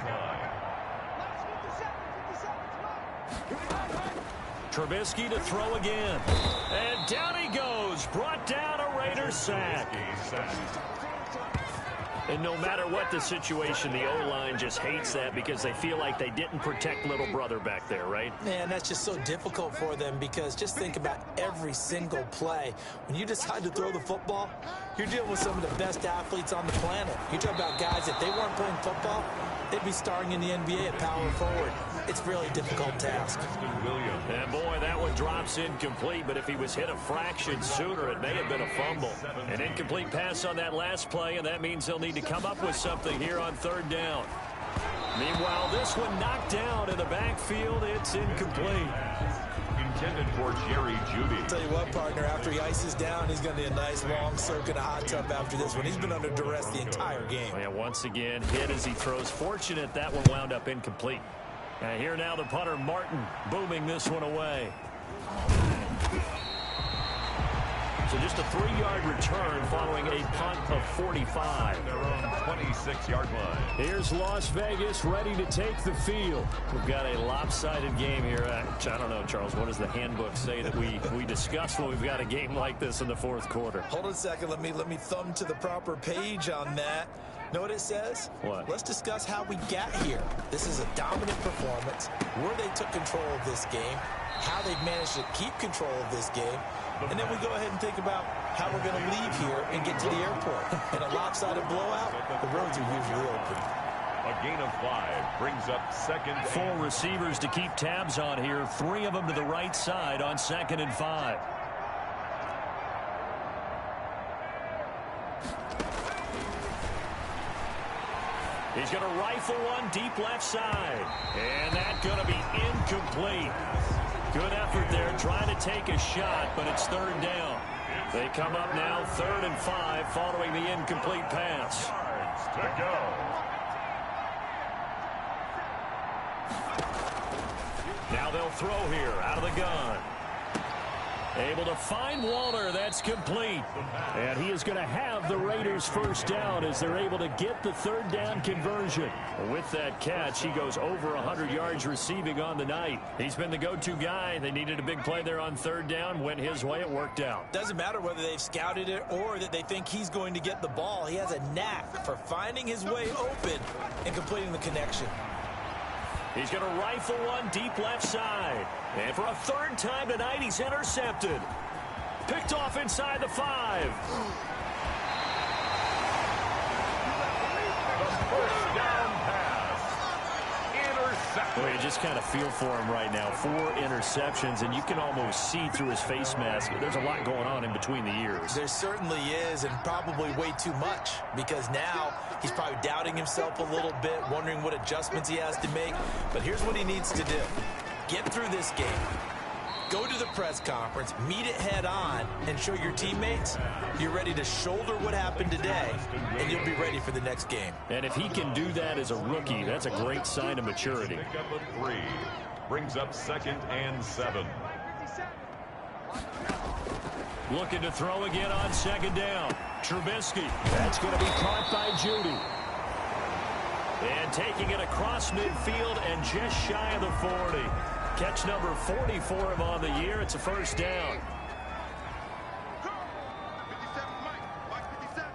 Trubisky to throw again. And down he goes. Brought down a Raiders sack. And no matter what the situation, the O-line just hates that because they feel like they didn't protect little brother back there, right? Man, that's just so difficult for them because just think about every single play. When you decide to throw the football, you're dealing with some of the best athletes on the planet. You talk about guys, if they weren't playing football, they'd be starring in the NBA at power forward. It's a really difficult task. And boy, that one drops incomplete, but if he was hit a fraction sooner, it may have been a fumble. An incomplete pass on that last play, and that means they'll need to come up with something here on 3rd down. Meanwhile, this one knocked down in the backfield. It's incomplete. Intended for Jerry Jeudy. Tell you what, partner, after he ices down, he's going to need a nice long soak in a hot tub after this one. He's been under duress the entire game. Yeah, once again, hit as he throws. Fortunate that one wound up incomplete. And here now the punter, Martin, booming this one away. So just a 3-yard return following a punt of 45. Their own 26-yard line. Here's Las Vegas ready to take the field. We've got a lopsided game here. I don't know, Charles, what does the handbook say that we discuss when we've got a game like this in the fourth quarter? Hold on a second. Let me thumb to the proper page on that. Know what it says? What? Let's discuss how we got here. This is a dominant performance, where they took control of this game, how they've managed to keep control of this game, and then we go ahead and think about how we're going to leave here and get to the airport. In a lopsided blowout, the roads are usually open. A gain of 5 brings up second. 4 receivers to keep tabs on here. 3 of them to the right side on 2nd and 5. He's going to rifle one deep left side. And that's going to be incomplete. Good effort there trying to take a shot, but it's 3rd down. They come up now 3rd and 5 following the incomplete pass. Yards to go. Now they'll throw here out of the gun. Able to find Waller. That's complete. And he is going to have the Raiders first down as they're able to get the 3rd down conversion. With that catch, he goes over 100 yards receiving on the night. He's been the go-to guy. They needed a big play there on 3rd down. Went his way. It worked out. Doesn't matter whether they've scouted it or that they think he's going to get the ball. He has a knack for finding his way open and completing the connection. He's going to rifle one deep left side. And for a 3rd time tonight, he's intercepted. Picked off inside the 5. The first down pass. Intercepted. Well, you just kind of feel for him right now. 4 interceptions, and you can almost see through his face mask. There's a lot going on in between the ears. There certainly is, and probably way too much, because now he's probably doubting himself a little bit, wondering what adjustments he has to make. But here's what he needs to do. Get through this game. Go to the press conference, meet it head on, and show your teammates you're ready to shoulder what happened today, and you'll be ready for the next game. And if he can do that as a rookie, that's a great sign of maturity. Pick up a 3. Brings up 2nd and 7. Looking to throw again on 2nd down. Trubisky. That's going to be caught by Jeudy. And taking it across midfield and just shy of the 40. Catch number 40 for him on the year. It's a first down. 57 Mike, watch 57.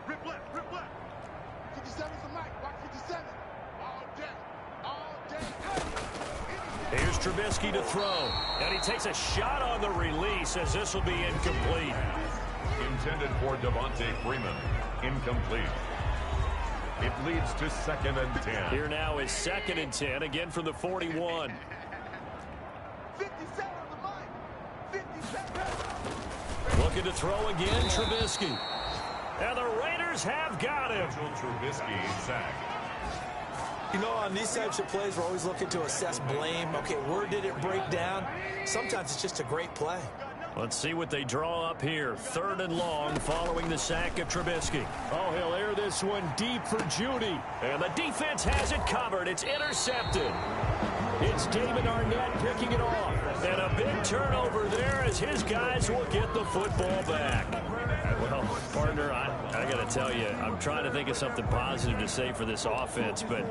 Rip left, rip left. 57's the Mike, watch 57. All day. Here's Trubisky to throw. And he takes a shot on the release as this will be incomplete. Intended for Devontae Freeman. Incomplete. It leads to 2nd and 10. Here now is 2nd and 10, again from the 41. 57 on the Mike, 57. Looking to throw again, Trubisky. And the Raiders have got him. Trubisky sacked. You know, on these types of plays, we're always looking to assess blame. Okay, where did it break down? Sometimes it's just a great play. Let's see what they draw up here. 3rd and long following the sack of Trubisky. Oh, he'll air this one deep for Jeudy. And the defense has it covered. It's intercepted. It's David Arnett picking it off. And a big turnover there as his guys will get the football back. Well, partner, I got to tell you, I'm trying to think of something positive to say for this offense, but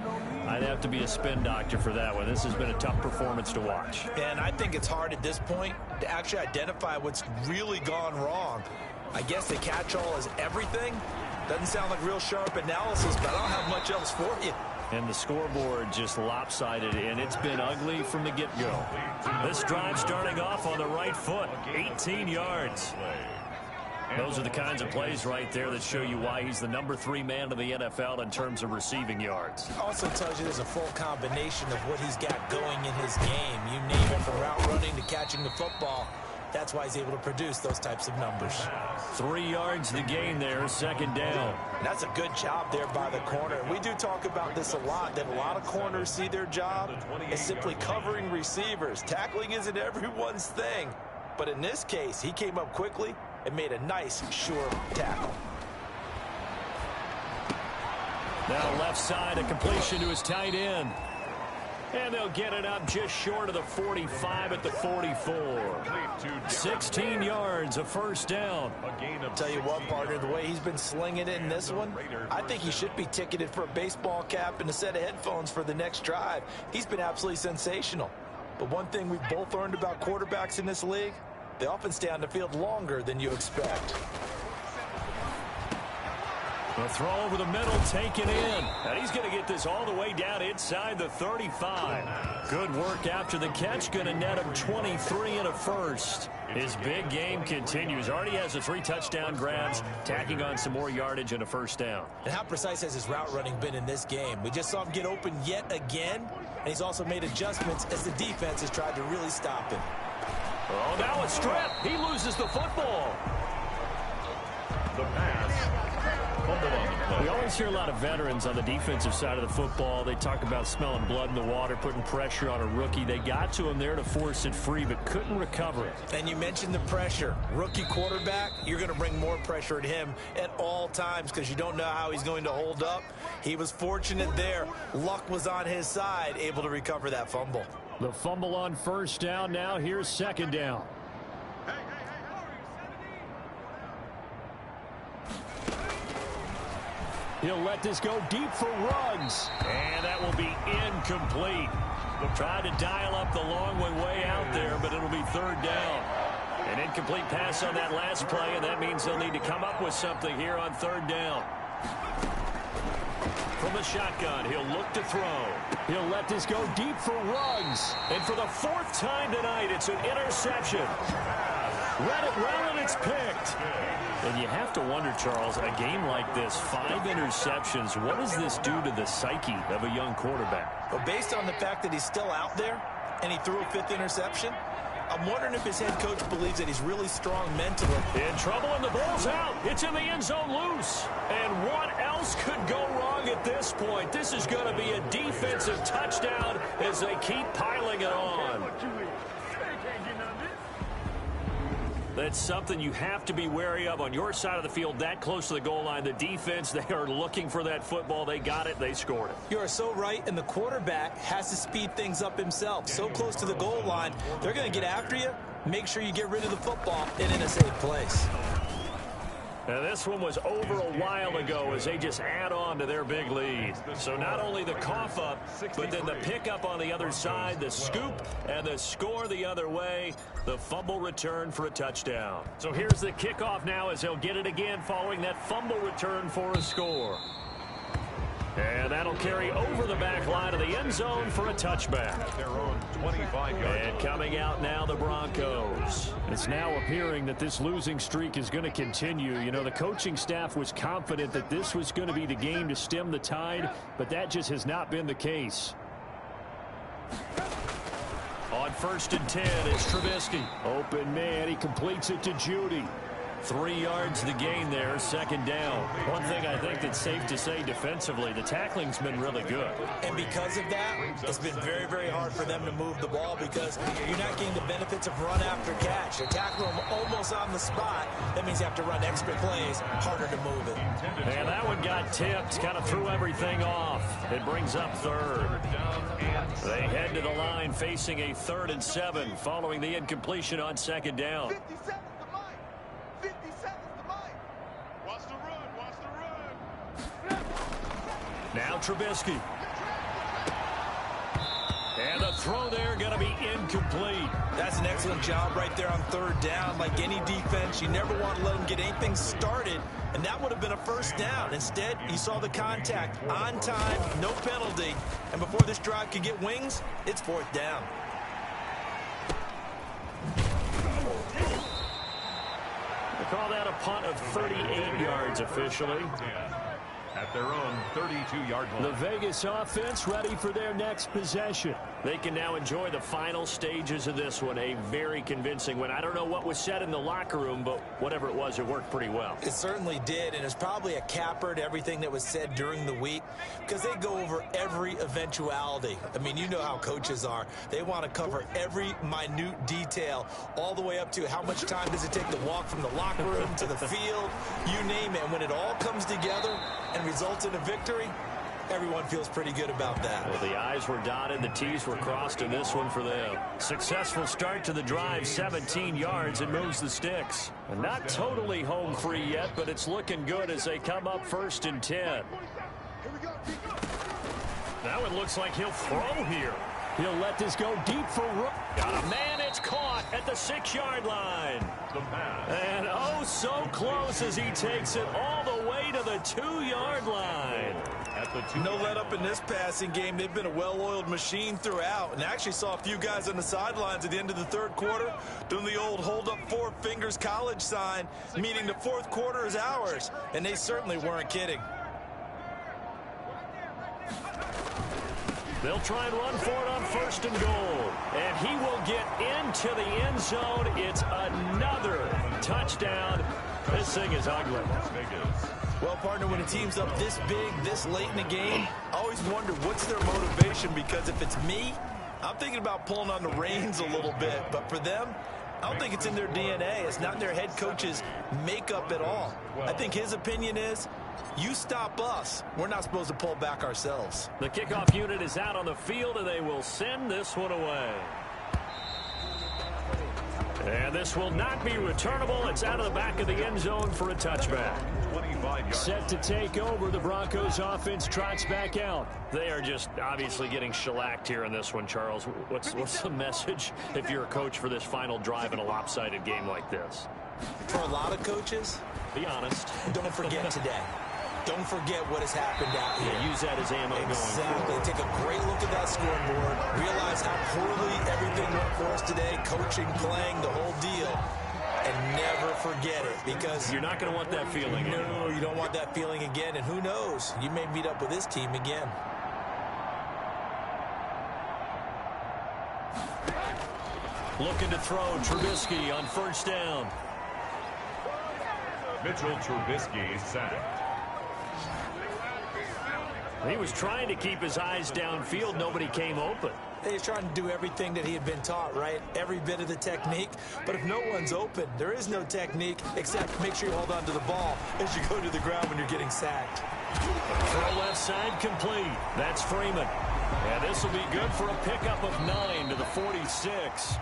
I'd have to be a spin doctor for that one. This has been a tough performance to watch. And I think it's hard at this point to actually identify what's really gone wrong. I guess the catch-all is everything. Doesn't sound like real sharp analysis, but I don't have much else for you. And the scoreboard just lopsided, and it's been ugly from the get-go. This drive starting off on the right foot, 18 yards. Those are the kinds of plays right there that show you why he's the number 3 man in the NFL in terms of receiving yards. Also tells you there's a full combination of what he's got going in his game. You name it, from route running to catching the football. That's why he's able to produce those types of numbers. 3 yards the gain there, second down. And that's a good job there by the corner. We do talk about this a lot, that a lot of corners see their job as simply covering receivers. Tackling isn't everyone's thing. But in this case, he came up quickly and made a nice, sure tackle. Now left side, a completion to his tight end. And they'll get it up just short of the 45 at the 44. 16 yards, a first down. I'll tell you what, partner, the way he's been slinging it in this one, I think he should be ticketed for a baseball cap and a set of headphones for the next drive. He's been absolutely sensational. But one thing we've both learned about quarterbacks in this league, they often stay on the field longer than you expect. The throw over the middle, taken in. And he's going to get this all the way down inside the 35. Good work after the catch. Going to net him 23 and a first. His big game continues. Already has the 3 touchdown grabs, tacking on some more yardage and a first down. And how precise has his route running been in this game? We just saw him get open yet again, and he's also made adjustments as the defense has tried to really stop him. Oh, now a strip. He loses the football. The pass. We always hear a lot of veterans on the defensive side of the football. They talk about smelling blood in the water, putting pressure on a rookie. They got to him there to force it free, but couldn't recover it. And you mentioned the pressure. Rookie quarterback, you're going to bring more pressure at him at all times because you don't know how he's going to hold up. He was fortunate there. Luck was on his side, able to recover that fumble. The fumble on first down. Now here's second down. He'll let this go deep for Ruggs. And that will be incomplete. Tried to dial up the long way out there, but it'll be third down. An incomplete pass on that last play, and that means they'll need to come up with something here on third down. From the shotgun, he'll look to throw. He'll let this go deep for Ruggs. And for the 4th time tonight, it's an interception. Let it well, and it's picked. And you have to wonder, Charles, a game like this, 5 interceptions, what does this do to the psyche of a young quarterback? But based on the fact that he's still out there and he threw a 5th interception, I'm wondering if his head coach believes that he's really strong mentally. In trouble, and the ball's out. It's in the end zone loose. And what else could go wrong at this point? This is going to be a defensive touchdown as they keep piling it on. That's something you have to be wary of on your side of the field, that close to the goal line. The defense, they are looking for that football. They got it. They scored it. You are so right, and the quarterback has to speed things up himself. So close to the goal line, they're going to get after you. Make sure you get rid of the football and in a safe place. Now, this one was over a while ago as they just add on to their big lead. So not only the cough up, but then the pickup on the other side, the scoop, and the score the other way. The fumble return for a touchdown. So here's the kickoff now as they'll get it again following that fumble return for a score. And that'll carry over the back line of the end zone for a touchback. Their own 25-yard line. And coming out now, the Broncos. It's now appearing that this losing streak is going to continue. You know, the coaching staff was confident that this was going to be the game to stem the tide, but that just has not been the case. On 1st and 10, it's Trubisky. Open man, he completes it to Judy. 3 yards the gain there, second down. One thing I think that's safe to say defensively, the tackling's been really good. And because of that, it's been very, very hard for them to move the ball because you're not getting the benefits of run after catch. They're tackling them almost on the spot. That means you have to run extra plays, harder to move it. And that one got tipped, kind of threw everything off. It brings up third. They head to the line facing a 3rd and 7 following the incompletion on second down. 50 seconds to mine. 50 seconds to mine. Watch the run. Watch the run. Now Trubisky. And the throw there going to be incomplete. That's an excellent job right there on 3rd down. Like any defense, you never want to let them get anything started, and that would have been a first down. Instead, you saw the contact on time, no penalty, and before this drive could get wings, it's 4th down. They call that a punt of 38 yards officially. at their own 32-yard line. The Vegas offense ready for their next possession. They can now enjoy the final stages of this one. A very convincing one. I don't know what was said in the locker room, but whatever it was, it worked pretty well. It certainly did, and it's probably a capper to everything that was said during the week because they go over every eventuality. I mean, you know how coaches are. They want to cover every minute detail all the way up to how much time does it take to walk from the locker room to the field, you name it. And when it all comes together and results in a victory, everyone feels pretty good about that. Well, the I's were dotted, the T's were crossed in this one for them. Successful start to the drive, 17 yards, and moves the sticks. And not totally home free yet, but it's looking good as they come up 1st and 10. Now it looks like he'll throw here. He'll let this go deep for Rook. Got a man, it's caught at the 6-yard line. The pass. And oh, so close as he takes it all the way to the 2-yard line. At the 2. No let up in this passing game. They've been a well-oiled machine throughout, and actually saw a few guys on the sidelines at the end of the 3rd quarter doing the old hold up 4 fingers college sign, meaning the 4th quarter is ours, and they certainly weren't kidding. They'll try and run for it on 1st and goal. And he will get into the end zone. It's another touchdown. This thing is ugly. Well, partner, when a team's up this big, this late in the game, I always wonder what's their motivation, because if it's me, I'm thinking about pulling on the reins a little bit. But for them, I don't think it's in their DNA. It's not in their head coach's makeup at all. I think his opinion is, you stop us, we're not supposed to pull back ourselves. The kickoff unit is out on the field, and they will send this one away. And this will not be returnable. It's out of the back of the end zone for a touchback. 25 yards. Set to take over, the Broncos offense trots back out. They are just obviously getting shellacked here in this one, Charles. What's the message if you're a coach for this final drive in a lopsided game like this? For a lot of coaches, be honest. Don't forget today. Don't forget what has happened out here. Yeah, use that as ammo exactly. going forward. Take a great look at that scoreboard. Realize how poorly everything went for us today. Coaching, playing, the whole deal. And never forget it, because you're not going to want that feeling. No, you don't want that feeling again. And who knows? You may meet up with this team again. Looking to throw, Trubisky on 1st down. Mitchell Trubisky sacked. He was trying to keep his eyes downfield. Nobody came open. He's trying to do everything that he had been taught, right? Every bit of the technique. But if no one's open, there is no technique except make sure you hold on to the ball as you go to the ground when you're getting sacked. Throw left side complete. That's Freeman. And this will be good for a pickup of 9 to the 46.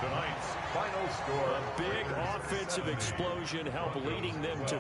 Tonight's final score. A big offensive explosion help leading them to